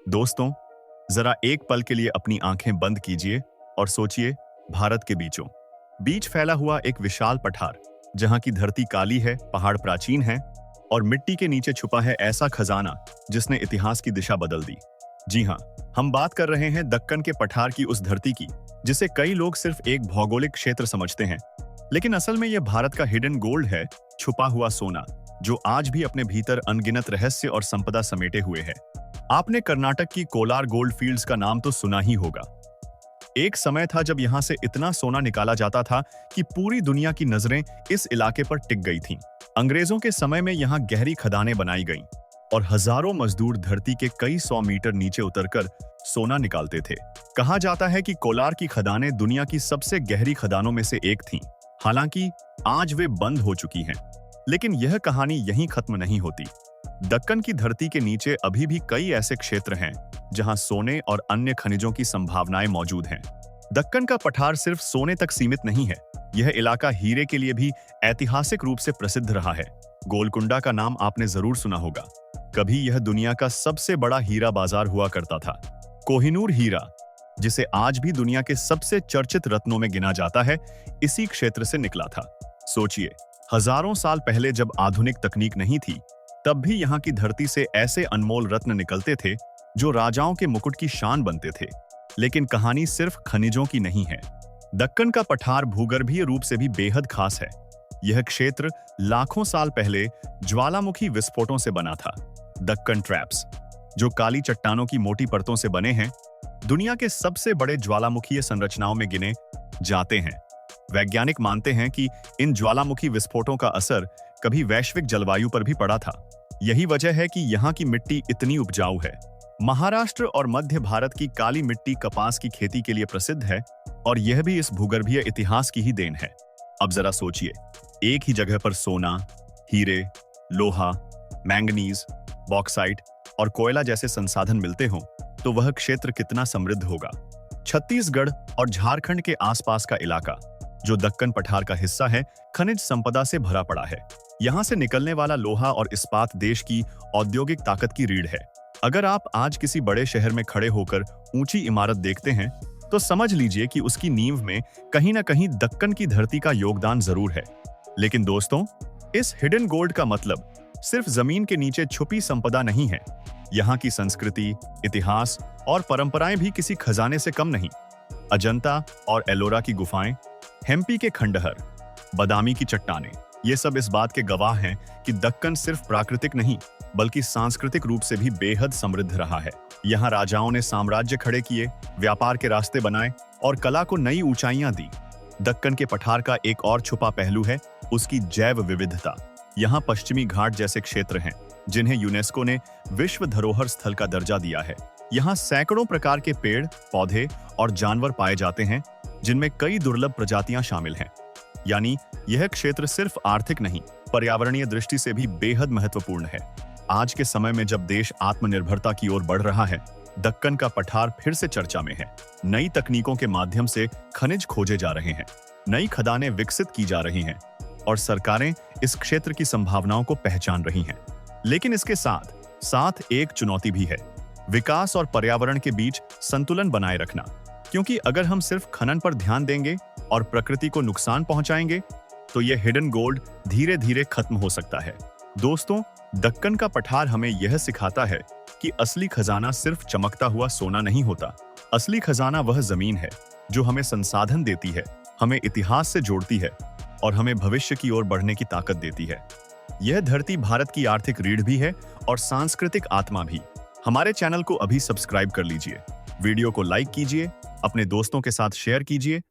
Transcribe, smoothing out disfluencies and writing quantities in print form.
दोस्तों, जरा एक पल के लिए अपनी आंखें बंद कीजिए और सोचिए, भारत के बीच फैला हुआ एक विशाल पठार, जहां की धरती काली है, पहाड़ प्राचीन हैं और मिट्टी के नीचे छुपा है ऐसा खजाना जिसने इतिहास की दिशा बदल दी। जी हां, हम बात कर रहे हैं दक्कन के पठार की, उस धरती की जिसे कई लोग सिर्फ एक भौगोलिक क्षेत्र समझते हैं, लेकिन असल में यह भारत का हिडन गोल्ड है, छुपा हुआ सोना, जो आज भी अपने भीतर अनगिनत रहस्य और संपदा समेटे हुए है। आपने कर्नाटक की कोलार गोल्ड फील्ड्स का नाम तो सुना ही होगा। एक समय था जब यहां से इतना सोना निकाला जाता था कि पूरी दुनिया की नजरें इस इलाके पर टिक गई थीं। अंग्रेजों के समय में यहां गहरी खदानें बनाई गईं और हजारों मजदूर धरती के कई 100 मीटर नीचे उतरकर सोना निकालते थे। कहा जाता है कि कोलार की खदानें दुनिया की सबसे गहरी खदानों में से एक थीं। हालांकि आज वे बंद हो चुकी हैं, लेकिन यह कहानी यहीं खत्म नहीं होती। दक्कन की धरती के नीचे अभी भी कई ऐसे क्षेत्र हैं जहां सोने और अन्य खनिजों की संभावनाएं मौजूद हैं। दक्कन का पठार सिर्फ सोने तक सीमित नहीं है, यह इलाका हीरे के लिए भी ऐतिहासिक रूप से प्रसिद्ध रहा है। गोलकुंडा का नाम आपने जरूर सुना होगा। कभी यह दुनिया का सबसे बड़ा हीरा बाजार हुआ करता था। कोहिनूर हीरा, जिसे आज भी दुनिया के सबसे चर्चित रत्नों में गिना जाता है, इसी क्षेत्र से निकला था। सोचिए, हजारों साल पहले जब आधुनिक तकनीक नहीं थी, तब भी यहाँ की धरती से ऐसे अनमोल रत्न निकलते थे जो राजाओं के मुकुट की शान बनते थे। लेकिन कहानी सिर्फ खनिजों की नहीं है। दक्कन का पठार भूगर्भीय रूप से भी बेहद खास है। यह क्षेत्र लाखों साल पहले ज्वालामुखी विस्फोटों से बना था। दक्कन ट्रैप्स, जो काली चट्टानों की मोटी परतों से बने हैं, दुनिया के सबसे बड़े ज्वालामुखीय संरचनाओं में गिने जाते हैं। वैज्ञानिक मानते हैं कि इन ज्वालामुखी विस्फोटों का असर कभी वैश्विक जलवायु पर भी पड़ा था। यही वजह है कि यहाँ की मिट्टी इतनी उपजाऊ है। महाराष्ट्र और मध्य भारत की काली मिट्टी कपास की खेती के लिए प्रसिद्ध है और यह भी इस भूगर्भीय इतिहास की ही देन है। अब जरा सोचिए, एक ही जगह पर सोना, हीरे, लोहा, मैंगनीज, बॉक्साइट और कोयला जैसे संसाधन मिलते हों तो वह क्षेत्र कितना समृद्ध होगा। छत्तीसगढ़ और झारखंड के आसपास का इलाका, जो दक्कन पठार का हिस्सा है, खनिज संपदा से भरा पड़ा है। यहाँ से निकलने वाला लोहा और इस्पात देश की औद्योगिक ताकत की रीढ़ है। अगर आप आज किसी बड़े शहर में खड़े होकर ऊंची इमारत देखते हैं, तो समझ लीजिए कि उसकी नींव में कहीं ना कहीं दक्कन की धरती का योगदान जरूर है। लेकिन दोस्तों, इस हिडन गोल्ड का मतलब सिर्फ जमीन के नीचे छुपी संपदा नहीं है। यहाँ की संस्कृति, इतिहास और परंपराएं भी किसी खजाने से कम नहीं। अजंता और एलोरा की गुफाएं, हेम्पी के खंडहर, बादामी की चट्टानें, ये सब इस बात के गवाह हैं कि दक्कन सिर्फ प्राकृतिक नहीं, बल्कि सांस्कृतिक रूप से भी बेहद समृद्ध रहा है। यहाँ राजाओं ने साम्राज्य खड़े किए, व्यापार के रास्ते बनाए और कला को नई ऊंचाइयां दी। दक्कन के पठार का एक और छुपा पहलू है उसकी जैव विविधता। यहाँ पश्चिमी घाट जैसे क्षेत्र हैं जिन्हें यूनेस्को ने विश्व धरोहर स्थल का दर्जा दिया है। यहाँ सैकड़ों प्रकार के पेड़, पौधे और जानवर पाए जाते हैं, जिनमें कई दुर्लभ प्रजातियां शामिल हैं। यानी यह क्षेत्र सिर्फ आर्थिक नहीं, पर्यावरणीय दृष्टि से भी बेहद महत्वपूर्ण है। आज के समय में जब देश आत्मनिर्भरता की ओर बढ़ रहा है, दक्कन का पठार फिर से चर्चा में है। नई तकनीकों के माध्यम से खनिज खोजे जा रहे हैं, नई खदानें विकसित की जा रही हैं और सरकारें इस क्षेत्र की संभावनाओं को पहचान रही हैं। लेकिन इसके साथ साथ एक चुनौती भी है, विकास और पर्यावरण के बीच संतुलन बनाए रखना। क्योंकि अगर हम सिर्फ खनन पर ध्यान देंगे और प्रकृति को नुकसान पहुंचाएंगे, तो यह हिडन गोल्ड धीरे धीरे खत्म हो सकता है। दोस्तों, दक्कन का पठार हमें यह सिखाता है कि असली खजाना सिर्फ चमकता हुआ सोना नहीं होता। असली खजाना वह जमीन है जो हमें संसाधन देती है, हमें इतिहास से जोड़ती है और हमें भविष्य की ओर बढ़ने की ताकत देती है। यह धरती भारत की आर्थिक रीढ़ भी है और सांस्कृतिक आत्मा भी। हमारे चैनल को अभी सब्सक्राइब कर लीजिए, वीडियो को लाइक कीजिए, अपने दोस्तों के साथ शेयर कीजिए